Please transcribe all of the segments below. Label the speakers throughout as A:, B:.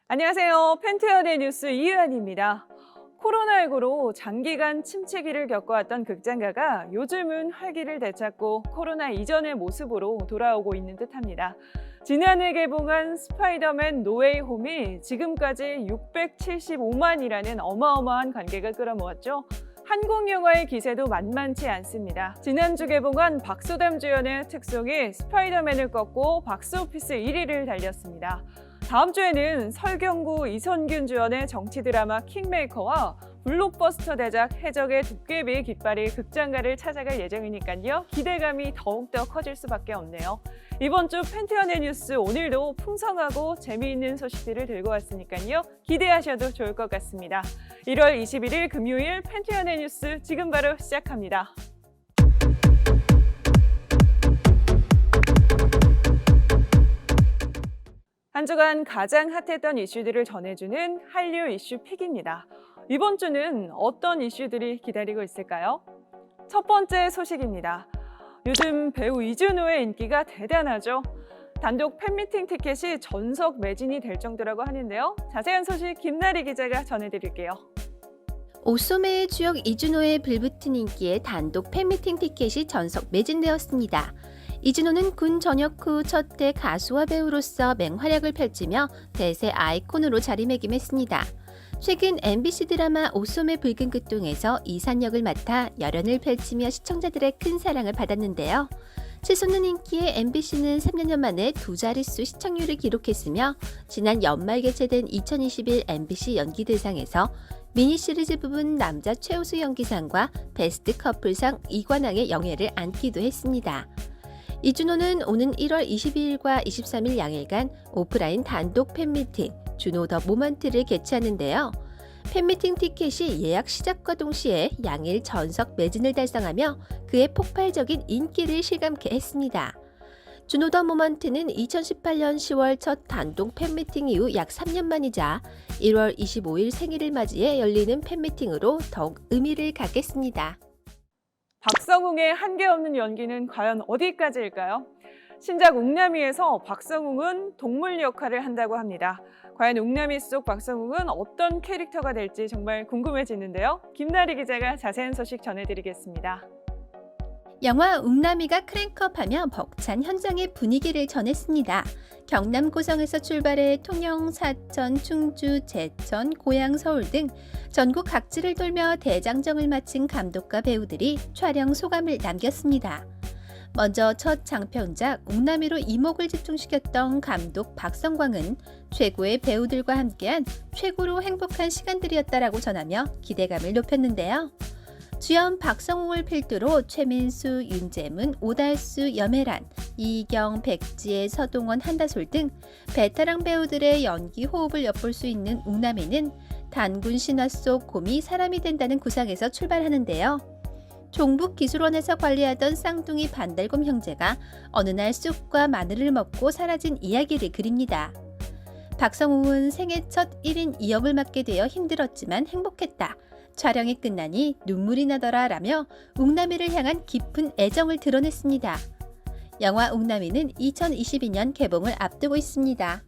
A: 안녕하세요. 펜트연의 뉴스 이유한입니다. 코로나19로 장기간 침체기를 겪어왔던 극장가가 요즘은 활기를 되찾고 코로나 이전의 모습으로 돌아오고 있는 듯합니다. 지난해 개봉한 스파이더맨 노웨이 홈이 지금까지 675만이라는 어마어마한 관객을 끌어모았죠. 한국 영화의 기세도 만만치 않습니다. 지난주 개봉한 박소담 주연의 특송이 스파이더맨을 꺾고 박스오피스 1위를 달렸습니다. 다음 주에는 설경구, 이선균 주연의 정치 드라마 킹메이커와 블록버스터 대작 해적의 도깨비의 깃발이 극장가를 찾아갈 예정이니까요. 기대감이 더욱더 커질 수밖에 없네요. 이번 주 펜트연의 뉴스 오늘도 풍성하고 재미있는 소식들을 들고 왔으니까요. 기대하셔도 좋을 것 같습니다. 1월 21일 금요일 펜트연의 뉴스 지금 바로 시작합니다. 한 주간 가장 핫했던 이슈들을 전해주는 한류 이슈 픽입니다. 이번 주는 어떤 이슈들이 기다리고 있을까요? 첫 번째 소식입니다. 요즘 배우 이준호의 인기가 대단하죠. 단독 팬미팅 티켓이 전석 매진이 될 정도라고 하는데요. 자세한 소식 김나리 기자가 전해드릴게요.
B: 오소매의 주역 이준호의 불붙은 인기에 단독 팬미팅 티켓이 전석 매진되었습니다. 이준호는 군 전역 후 첫 해 가수와 배우로서 맹활약을 펼치며 대세 아이콘으로 자리매김했습니다. 최근 MBC 드라마 오소매 붉은 끝동에서 이산 역을 맡아 열연을 펼치며 시청자들의 큰 사랑을 받았는데요. 치솟는 인기에 MBC는 3년 만에 두 자릿수 시청률을 기록했으며 지난 연말 개최된 2021 MBC 연기대상에서 미니 시리즈 부분 남자 최우수 연기상과 베스트 커플상 2관왕의 영예를 안기도 했습니다. 이준호는 오는 1월 22일과 23일 양일간 오프라인 단독 팬미팅 준호 더 모먼트를 개최하는데요. 팬미팅 티켓이 예약 시작과 동시에 양일 전석 매진을 달성하며 그의 폭발적인 인기를 실감케 했습니다. 준호 더 모먼트는 2018년 10월 첫 단독 팬미팅 이후 약 3년 만이자 1월 25일 생일을 맞이해 열리는 팬미팅으로 더욱 의미를 갖겠습니다.
A: 박성웅의 한계없는 연기는 과연 어디까지일까요? 신작 웅남이에서 박성웅은 동물 역할을 한다고 합니다. 과연 웅남이 속 박성웅은 어떤 캐릭터가 될지 정말 궁금해지는데요. 김나리 기자가 자세한 소식 전해드리겠습니다.
B: 영화 웅남이가 크랭크업하며 벅찬 현장의 분위기를 전했습니다. 경남 고성에서 출발해 통영, 사천, 충주, 제천, 고양, 서울 등 전국 각지를 돌며 대장정을 마친 감독과 배우들이 촬영 소감을 남겼습니다. 먼저 첫 장편작 웅남이로 이목을 집중시켰던 감독 박성광은 최고의 배우들과 함께한 최고로 행복한 시간들이었다라고 전하며 기대감을 높였는데요. 주연 박성웅을 필두로 최민수, 윤재문, 오달수, 염혜란, 이경, 백지혜, 서동원, 한다솔 등 베테랑 배우들의 연기 호흡을 엿볼 수 있는 웅남이는 단군 신화 속 곰이 사람이 된다는 구상에서 출발하는데요. 종북기술원에서 관리하던 쌍둥이 반달곰 형제가 어느 날 쑥과 마늘을 먹고 사라진 이야기를 그립니다. 박성웅은 생애 첫 1인 2역을 맡게 되어 힘들었지만 행복했다. 촬영이 끝나니 눈물이 나더라 라며 웅남이를 향한 깊은 애정을 드러냈습니다. 영화 웅남이는 2022년 개봉을 앞두고 있습니다.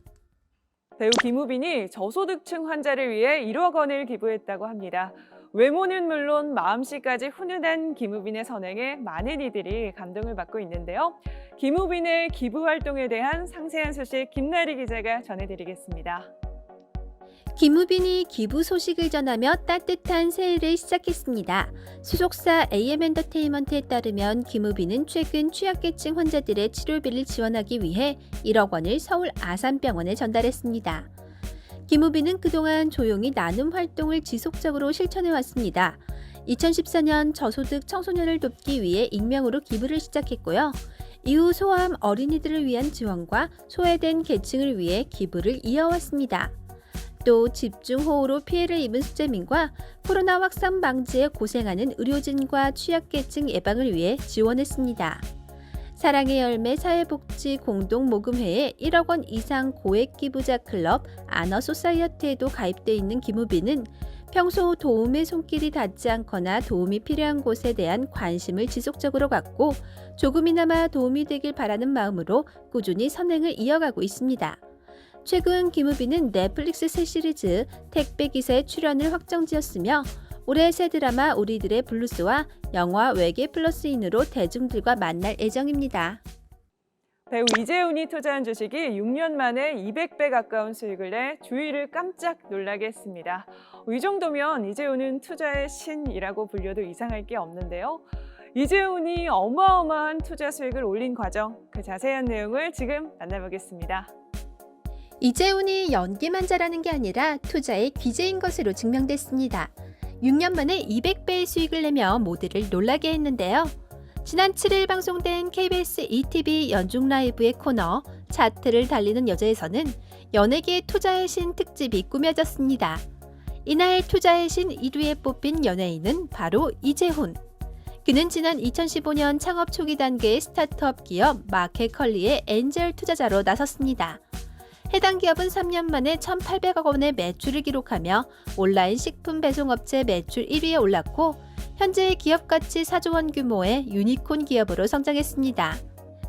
A: 배우 김우빈이 저소득층 환자를 위해 1억 원을 기부했다고 합니다. 외모는 물론 마음씨까지 훈훈한 김우빈의 선행에 많은 이들이 감동을 받고 있는데요. 김우빈의 기부 활동에 대한 상세한 소식 김나리 기자가 전해드리겠습니다.
B: 김우빈이 기부 소식을 전하며 따뜻한 새해를 시작했습니다. 소속사 AM엔터테인먼트에 따르면 김우빈은 최근 취약계층 환자들의 치료비를 지원하기 위해 1억 원을 서울 아산병원에 전달했습니다. 김우빈은 그동안 조용히 나눔 활동을 지속적으로 실천해왔습니다. 2014년 저소득 청소년을 돕기 위해 익명으로 기부를 시작했고요. 이후 소아암 어린이들을 위한 지원과 소외된 계층을 위해 기부를 이어왔습니다. 또 집중호우로 피해를 입은 수재민과 코로나 확산 방지에 고생하는 의료진과 취약계층 예방을 위해 지원했습니다. 사랑의 열매 사회복지 공동모금회에 1억 원 이상 고액 기부자 클럽 아너소사이어티에도 가입돼 있는 김우빈은 평소 도움의 손길이 닿지 않거나 도움이 필요한 곳에 대한 관심을 지속적으로 갖고 조금이나마 도움이 되길 바라는 마음으로 꾸준히 선행을 이어가고 있습니다. 최근 김우빈은 넷플릭스 새 시리즈 택배기사의 출연을 확정지었으며 올해 새 드라마 우리들의 블루스와 영화 외계 플러스인으로 대중들과 만날 예정입니다.
A: 배우 이재훈이 투자한 주식이 6년 만에 200배 가까운 수익을 내 주위를 깜짝 놀라게 했습니다. 이 정도면 이재훈은 투자의 신이라고 불려도 이상할 게 없는데요. 이재훈이 어마어마한 투자 수익을 올린 과정, 그 자세한 내용을 지금 만나보겠습니다.
B: 이재훈이 연기만 잘하는 게 아니라 투자의 귀재인 것으로 증명됐습니다. 6년 만에 200배의 수익을 내며 모두를 놀라게 했는데요. 지난 7일 방송된 KBS ETV 연중 라이브의 코너 차트를 달리는 여자에서는 연예계 투자의 신 특집이 꾸며졌습니다. 이날 투자의 신 1위에 뽑힌 연예인은 바로 이재훈. 그는 지난 2015년 창업 초기 단계의 스타트업 기업 마켓컬리의 엔젤 투자자로 나섰습니다. 해당 기업은 3년 만에 1,800억 원의 매출을 기록하며 온라인 식품 배송업체 매출 1위에 올랐고 현재 기업 가치 4조 원 규모의 유니콘 기업으로 성장했습니다.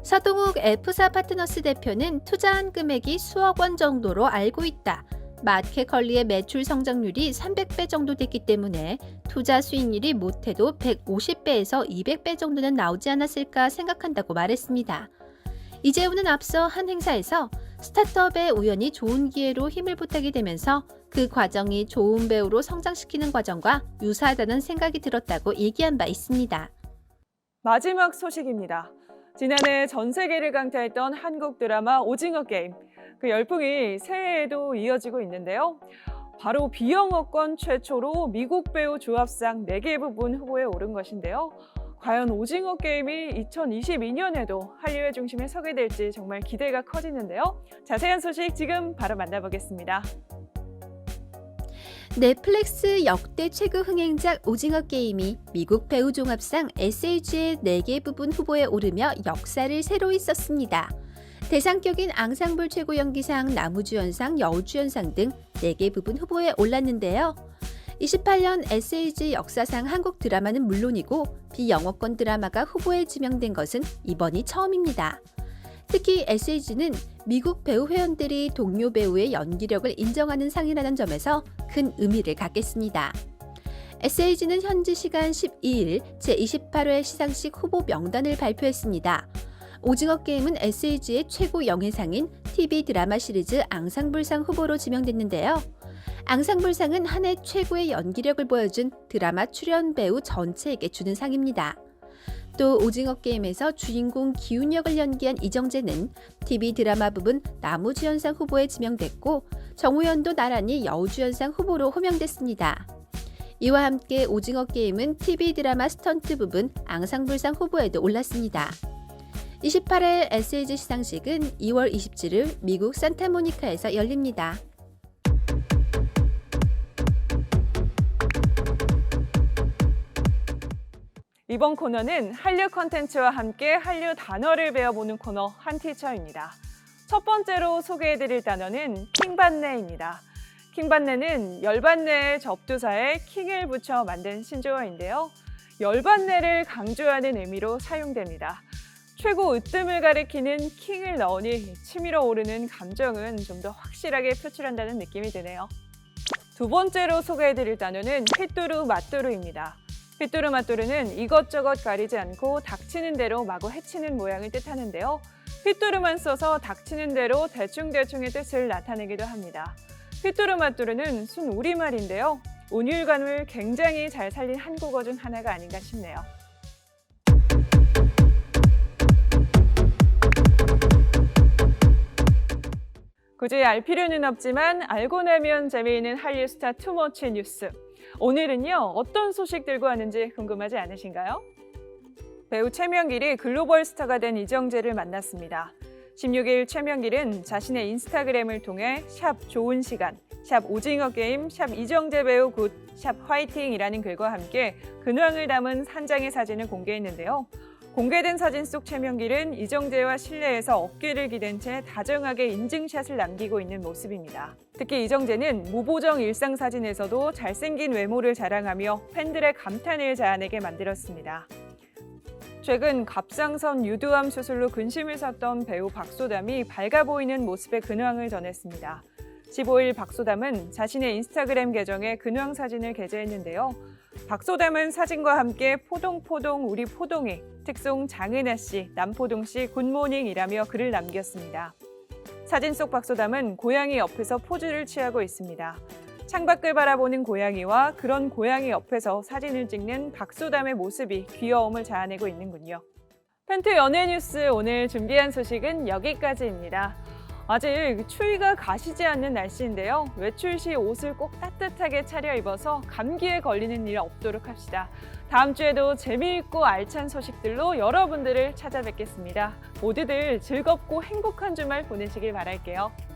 B: 서동욱 F4 파트너스 대표는 투자한 금액이 수억 원 정도로 알고 있다. 마켓컬리의 매출 성장률이 300배 정도 됐기 때문에 투자 수익률이 못해도 150배에서 200배 정도는 나오지 않았을까 생각한다고 말했습니다. 이재훈은 앞서 한 행사에서 스타트업의 우연히 좋은 기회로 힘을 보태게 되면서 그 과정이 좋은 배우로 성장시키는 과정과 유사하다는 생각이 들었다고 얘기한 바 있습니다.
A: 마지막 소식입니다. 지난해 전 세계를 강타했던 한국 드라마 오징어 게임. 그 열풍이 새해에도 이어지고 있는데요. 바로 비영어권 최초로 미국 배우 조합상 4개 부분 후보에 오른 것인데요. 과연 오징어 게임이 2022년에도 한류의 중심에 서게 될지 정말 기대가 커지는데요. 자세한 소식 지금 바로 만나보겠습니다.
B: 넷플릭스 역대 최고 흥행작 오징어 게임이 미국 배우 종합상 SAG의 4개 부분 후보에 오르며 역사를 새로이 썼습니다. 대상격인 앙상블 최고 연기상, 나무주연상, 여우주연상 등 4개 부분 후보에 올랐는데요. 28년 SAG 역사상 한국 드라마는 물론이고 비영어권 드라마가 후보에 지명된 것은 이번이 처음입니다. 특히 SAG는 미국 배우 회원들이 동료 배우의 연기력을 인정하는 상이라는 점에서 큰 의미를 갖겠습니다. SAG는 현지 시간 12일 제28회 시상식 후보 명단을 발표했습니다. 오징어 게임은 SAG의 최고 영예상인 TV 드라마 시리즈 앙상블상 후보로 지명됐는데요. 앙상블상은 한 해 최고의 연기력을 보여준 드라마 출연 배우 전체에게 주는 상입니다. 또 오징어 게임에서 주인공 기훈 역을 연기한 이정재는 TV 드라마 부분 나무주연상 후보에 지명됐고 정우현도 나란히 여우주연상 후보로 호명됐습니다. 이와 함께 오징어 게임은 TV 드라마 스턴트 부분 앙상블상 후보에도 올랐습니다. 28회 SAG 시상식은 2월 27일 미국 산타모니카에서 열립니다.
A: 이번 코너는 한류 콘텐츠와 함께 한류 단어를 배워보는 코너 한티처입니다. 첫 번째로 소개해드릴 단어는 킹받네입니다. 킹받네는 열받네의 접두사에 킹을 붙여 만든 신조어인데요. 열받네를 강조하는 의미로 사용됩니다. 최고 으뜸을 가리키는 킹을 넣으니 치밀어 오르는 감정은 좀 더 확실하게 표출한다는 느낌이 드네요. 두 번째로 소개해드릴 단어는 휘뚜루 마뚜루입니다. 휘뚜루 마뚜루는 이것저것 가리지 않고 닥치는 대로 마구 해치는 모양을 뜻하는데요. 휘뚜루만 써서 닥치는 대로 대충대충의 뜻을 나타내기도 합니다. 휘뚜루 마뚜루는 순 우리말인데요. 운율감을 굉장히 잘 살린 한국어 중 하나가 아닌가 싶네요. 굳이 알 필요는 없지만 알고 나면 재미있는 한류 스타 투머치 뉴스. 오늘은요, 어떤 소식 들고 왔는지 궁금하지 않으신가요? 배우 최명길이 글로벌 스타가 된 이정재를 만났습니다. 16일 최명길은 자신의 인스타그램을 통해 샵 좋은 시간, 샵 오징어 게임, 샵 이정재 배우 굿, 샵 화이팅이라는 글과 함께 근황을 담은 한 장의 사진을 공개했는데요. 공개된 사진 속 최명길은 이정재와 실내에서 어깨를 기댄 채 다정하게 인증샷을 남기고 있는 모습입니다. 특히 이정재는 무보정 일상 사진에서도 잘생긴 외모를 자랑하며 팬들의 감탄을 자아내게 만들었습니다. 최근 갑상선 유두암 수술로 근심을 샀던 배우 박소담이 밝아 보이는 모습의 근황을 전했습니다. 15일 박소담은 자신의 인스타그램 계정에 근황 사진을 게재했는데요. 박소담은 사진과 함께 포동포동 우리 포동이, 특송 장은하 씨, 남포동 씨 굿모닝이라며 글을 남겼습니다. 사진 속 박소담은 고양이 옆에서 포즈를 취하고 있습니다. 창밖을 바라보는 고양이와 그런 고양이 옆에서 사진을 찍는 박소담의 모습이 귀여움을 자아내고 있는군요. 팬트 연예 뉴스 오늘 준비한 소식은 여기까지입니다. 아직 추위가 가시지 않는 날씨인데요. 외출 시 옷을 꼭 따뜻하게 차려입어서 감기에 걸리는 일 없도록 합시다. 다음 주에도 재미있고 알찬 소식들로 여러분들을 찾아뵙겠습니다. 모두들 즐겁고 행복한 주말 보내시길 바랄게요.